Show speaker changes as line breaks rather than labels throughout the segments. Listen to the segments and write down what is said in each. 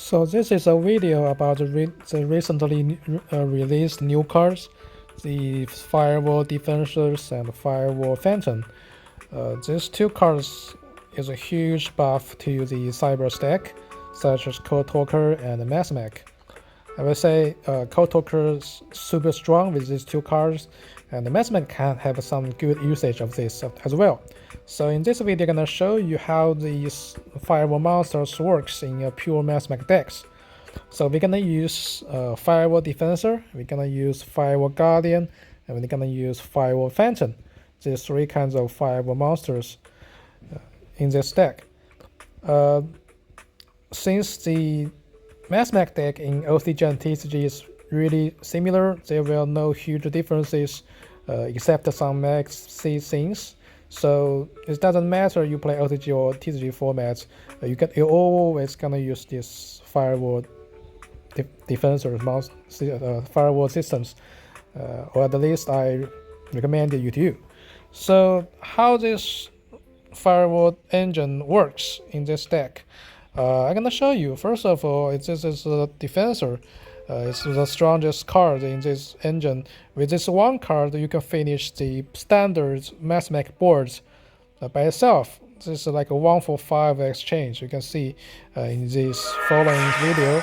So this is a video about the recently released new cards, the Firewall Defenders and Firewall Phantom. These two cards is a huge buff to the cyber stack, such as Code Talker and Mathmech. I will say Code Talker is super strong with these two cards, and the Mathmech can have some good usage of this as well. So in this video, I'm gonna show you how these Firewall monsters works in a pure Mathmech decks. So we're gonna use Firewall Defensor, we're gonna use Firewall Guardian, and we're gonna use Firewall Phantom. These three kinds of Firewall monsters in this deck. Since the Mathmech deck in OCG and TCG is really similar, there were no huge differences except some maxi things. So it doesn't matter you play OCG or TCG formats, you're always gonna use this Firewall Defensor Firewall systems, or at least I recommend you to. So how this Firewall engine works in this deck? I'm gonna show you. First of all, this is a Defensor. It's the strongest card in this engine. With this one card, you can finish the standard Mathmech boards by itself. This is like a 1-for-5 exchange. You can see in this following video.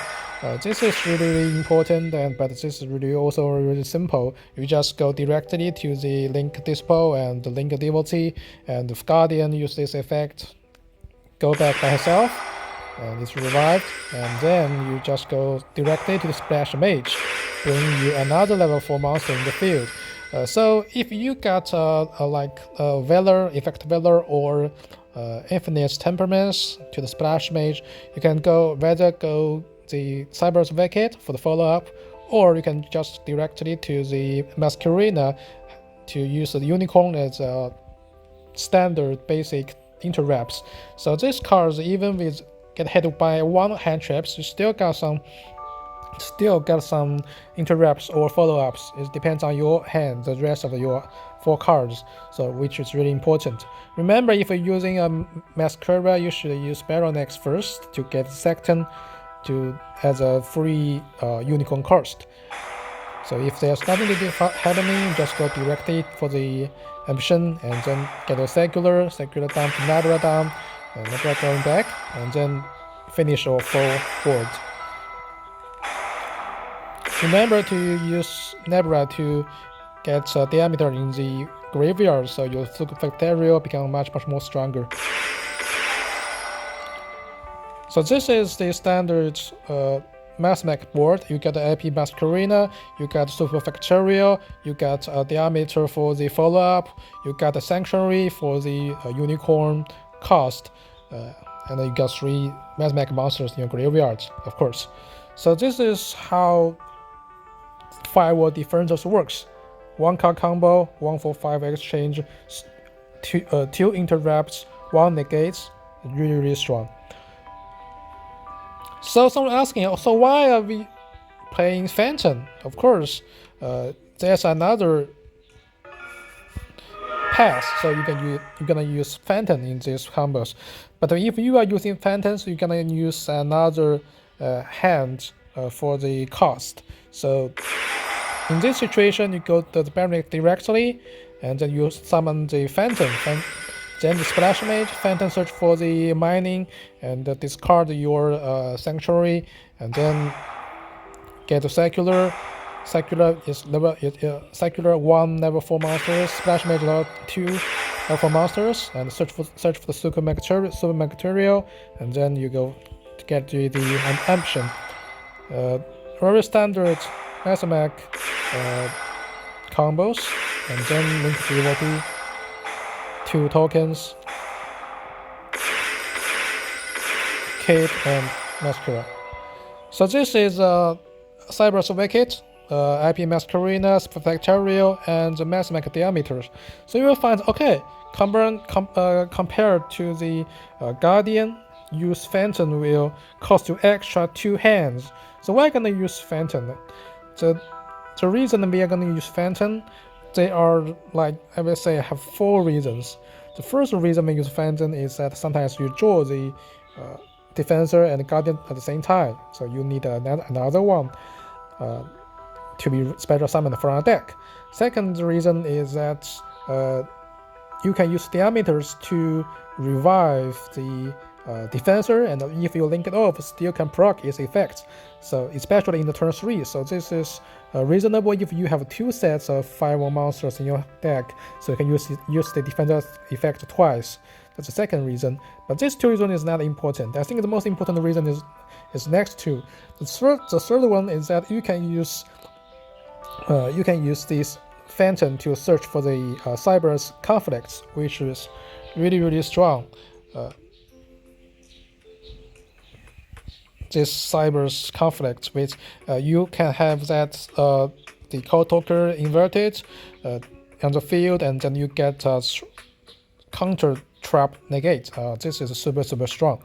This is really important, but this is also really simple. You just go directly to the Link Dispo and the Link Devotee, and if Guardian use this effect, go back by itself. And it's revived, and then you just go directly to the Splash Mage, bring you another level 4 monster in the field. So if you got Valor, Effect Valor, or Infinite Temperaments to the Splash Mage, you can either go the Cyber's Vacate for the follow-up, or you can just directly to the Masquerena to use the Unicorn as a standard basic interrupts. So these cards, even with get hit by one hand traps, you still got some interrupts or follow-ups. It depends on your hand, the rest of your 4 cards, so which is really important. Remember, if you're using a Masquerade, you should use Baronex first to get second as a free unicorn cost. So if there's nothing happening, just go directly for the ambition and then get a secular down to Nabra down, and Nabra going back, and then finish your full board. Remember to use Nabra to get diameter in the graveyard, so your Factorial become much more stronger. So this is the standard Mathmech board. You got the AP Masquerena, you got Super Factorial, you got a diameter for the follow-up, you got a Sanctuary for the unicorn cost, and then you got 3 Mathmech monsters in your graveyard, of course. So this is how Firewall Defenders works. 1 card combo, 1-for-5 exchange, 2 interrupts, 1 negates, really strong. So someone asking, so why are we playing Phantom? Of course, there's another path, so you're gonna use Phantom in these combos. But if you are using Phantoms, you're gonna use another hand for the cost. So in this situation, you go to the Baronex directly, and then you summon the Phantom. Then the Splash Mage, Phantom search for the mining, and discard your Sanctuary, and then get a Secular. Secular is Secular 1 level 4 monsters, Splash Mage level 2 level 4 monsters, and search for the Super Material, and then you go to get the Ambition. Very standard Mathmech combos, and then Link Devotee, 2 tokens, Cape, and Masquerade. So this is Cyber's Vacate, IP Masquerena, Factorial, and the Mathmech diameters. So you will find, okay, compared to the Guardian, use Phantom will cost you extra 2 hands. So why gonna use Phantom? The reason we are gonna use Phantom, they are I will say have 4 reasons. The first reason we use Phantom is that sometimes you draw the defender and guardian at the same time. So you need another one to be special summoned from a deck. Second reason is that you can use diameters to revive the defender, and if you link it off, still can proc its effects. So especially in the turn 3. So this is reasonable if you have 2 sets of Firewall monsters in your deck, so you can use the defender's effect twice. That's the second reason. But this 2 reason is not important. I think the most important reason is next 2. The third one is that you can use this Phantom to search for the Cyber's conflicts, which is really strong. This Cyber's conflict, which you can have that the Code Talker inverted on the field, and then you get counter trap negate. This is super strong,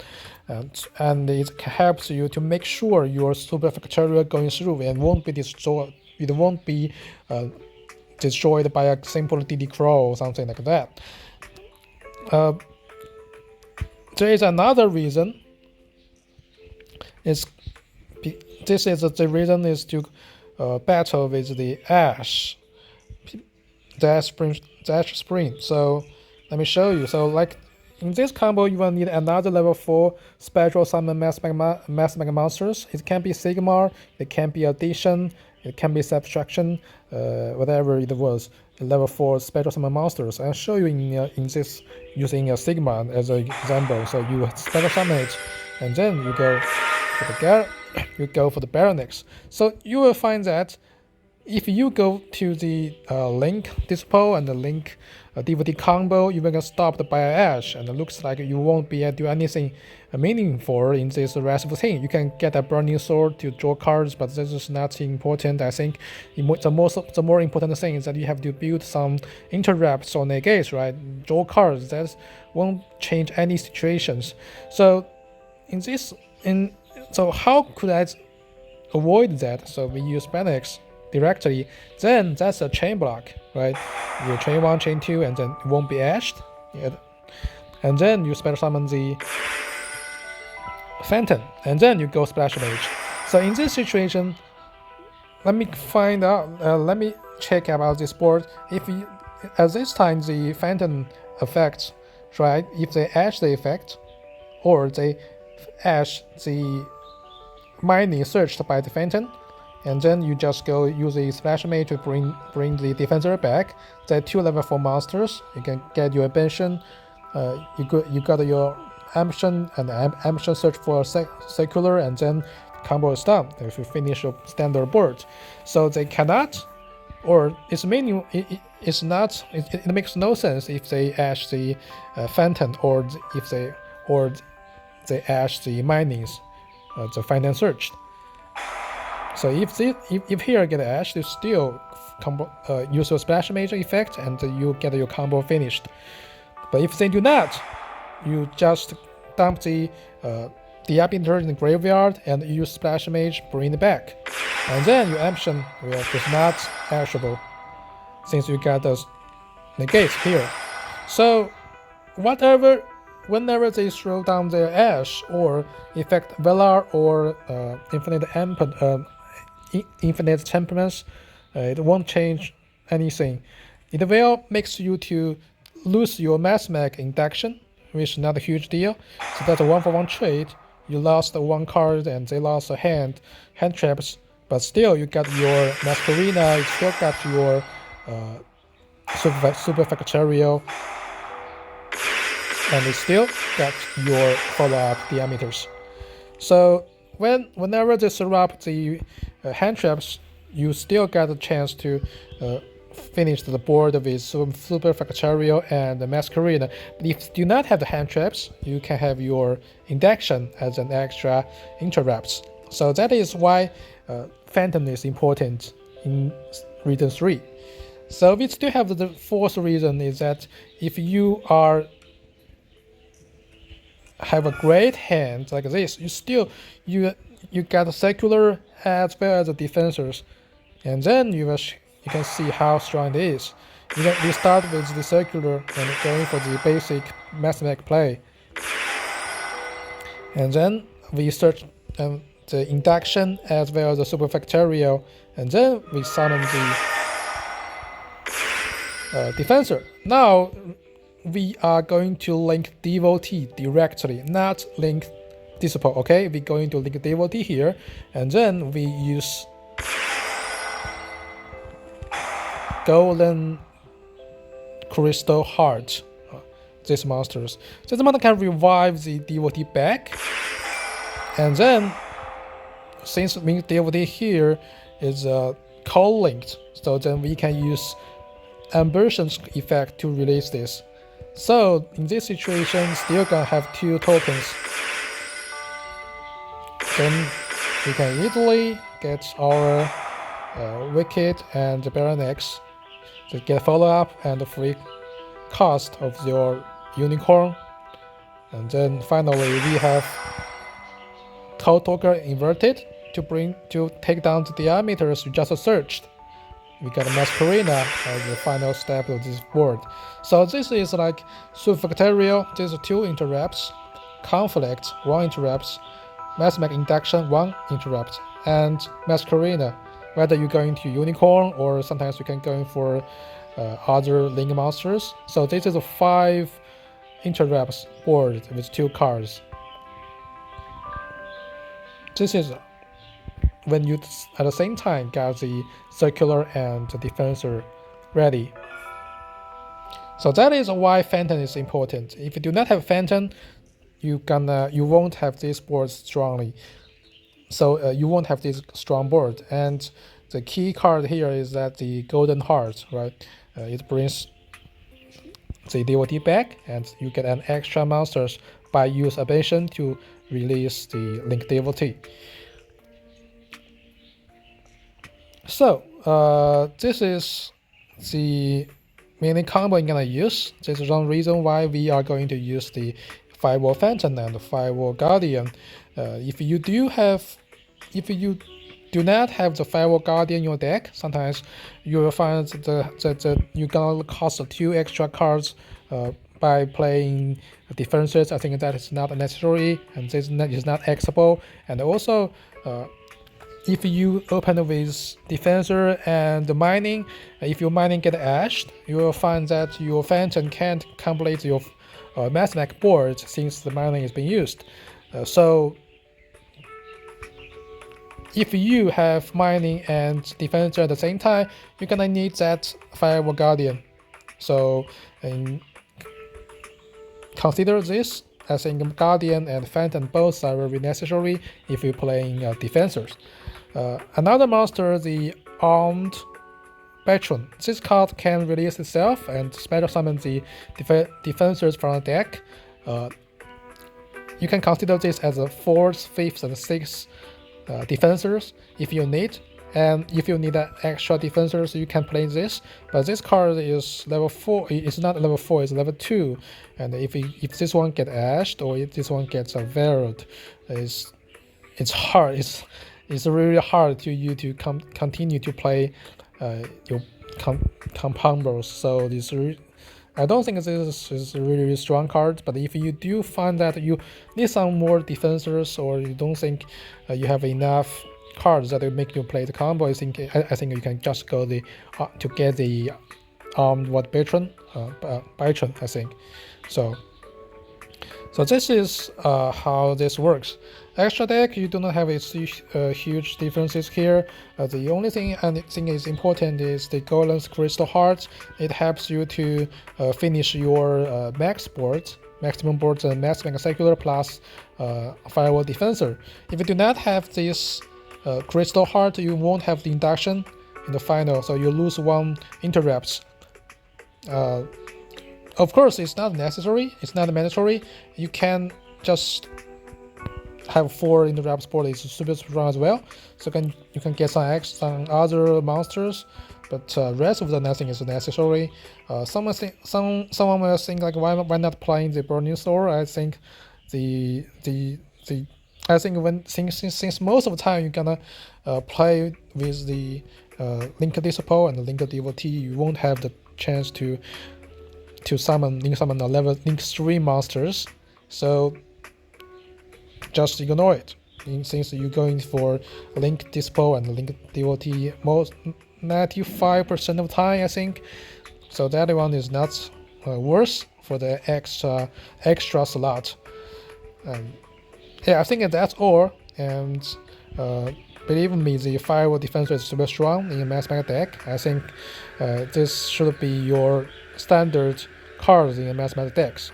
and it helps you to make sure your super factorial going through and won't be destroyed. It won't be destroyed by a simple DD Crow or something like that. There is another reason. The reason is to battle with the Ash, the Ash Spring. So let me show you. So like in this combo, you will need another level 4 special summon Mathmech monsters. It can be Sigmar, it can be addition, it can be subtraction, whatever it was. Level 4 special summon monsters. I'll show you in this using a Sigmar as an example. So you special summon it, and then you go for the Baronix. So you will find that if you go to the link dispo and the link DVD combo, you will get stopped by Ash, and it looks like you won't be able to do anything meaningful in this rest of the thing. You can get a burning sword to draw cards, but this is not important. I think the more important thing is that you have to build some interrupts or negates, right? Draw cards. That won't change any situations. So so how could I avoid that? So we use Baronix directly. Then that's a chain block, right? You chain 1, chain 2, and then it won't be ashed. And then you special summon the Phantom, and then you go Splash Mage. So in this situation, let me check about this board. If at this time the Phantom effects, right? If they ash the effect, or they ash the mining searched by the Phantom, and then you just go use the Splash Mage to bring the defender back. There are 2 level 4 monsters. You can get your ambition. You got your ambition, and ambition search for circular, and then combo is done if you finish your standard board. So they cannot, or it's meaning it's not. It makes no sense if they ash the Phantom, or if they ash the minings, the find and search. So if here get ash, you still use your Splash Mage effect, and you get your combo finished. But if they do not, you just dump the Diabinter in the graveyard and use Splash Mage, bring it back, and then your action is not ashable since you got those negates here. So whenever they throw down their ash or effect Velar or infinite temperaments, it won't change anything. It will makes you to lose your Mathmech induction, which is not a huge deal. So that's a 1-for-1 trade. You lost 1 card and they lost a hand traps, but still you got your Masquerina, you still got your super factorial, and you still got your follow-up diameters. So whenever they interrupt the hand traps, you still got a chance to finish the board with super factorial and Masquerade. But if you do not have the hand traps, you can have your induction as an extra interrupts. So that is why Phantom is important in reason 3. So we still have the 4th reason is that if you have a great hand like this, you got a circular as well as the defenders, and then you can see how strong it is. We start with the circular and going for the basic Mathmech play, and then we search the induction as well as the superfactorial, and then we summon the defensor. Now we are going to link devotee directly, not link disciple. Okay, we're going to link devotee here, and then we use golden crystal heart. These monsters. This monster can revive the devotee back, and then since link devotee here is co-linked, so then we can use ambition effect to release this. So in this situation, still gonna have 2 tokens. Then we can easily get our Wicked and Baron X to get follow-up and free cost of your unicorn. And then finally we have Totoker inverted to take down the diameters we just searched. We got a Masquerina as the final step of this board. So this is like superfactorial, these are 2 interrupts, conflict, 1 interrupts, Mathmech induction, 1 interrupt, and Masquerina. Whether you're going to unicorn or sometimes you can go in for other link monsters. So this is a 5 interrupts board with 2 cards. This is when you at the same time got the circular and the defensor ready. So that is why Phantom is important. If you do not have Phantom, you won't have this board strongly. So you won't have this strong board. And the key card here is that the Golden Heart, right? It brings the devotee back, and you get an extra monsters by use ambition to release the link devotee. So this is the main combo you're gonna use. This is one reason why we are going to use the Firewall Phantom and the Firewall Guardian. If you do not have the Firewall Guardian in your deck, sometimes you will find that you're gonna cost 2 extra cards by playing defenses. I think that is not necessary, and this is not acceptable. And also, if you open with defensor and mining, if your mining get ashed, you will find that your Phantom can't complete your Mathmech board since the mining is being used. So if you have mining and defensor at the same time, you're gonna need that Firewall Guardian. So consider this. I think Guardian and Phantom both are very necessary if you're playing defensors. Another monster, the Armed Patron. This card can release itself and special summon the defensors from the deck. You can consider this as a 4th, 5th, and 6th defensors if you need. And if you need extra defensors, you can play this. But this card is level 4. It's not level 4. It's level 2. And if this one gets ashed or if this one gets veiled, it's hard. It's really hard to continue to play your compounds. So I don't think this is a really strong card. But if you do find that you need some more defensors, or you don't think you have enough cards that will make you play the combo, I think you can just go to get the Armed Patron, I think. So this is how this works. Extra deck, you do not have huge differences here. The only thing I think is important is the Golden Crystal Heart. It helps you to finish your maximum boards and Mathmech Secular plus Firewall Defensor. If you do not have this Crystal Heart, you won't have the induction in the final, so you lose 1 interrupts. Of course, it's not necessary, it's not mandatory. You can just have 4 interrupts board, it's super strong as well. So you can get some other monsters, but rest of the nothing is necessary. Someone will think like why not playing the Burning Sword? I think since most of the time you're gonna play with the Link Disciple and the Link Devotee, you won't have the chance to summon a level Link 3 monsters. So just ignore it. Since you're going for link dispo and link devotee most 95% of the time, I think. So that one is not worse for the extra slot. Yeah, I think that's all. And believe me, the firewall defense is super strong in a Mathmech deck. I think this should be your standard cards in Mathmech decks.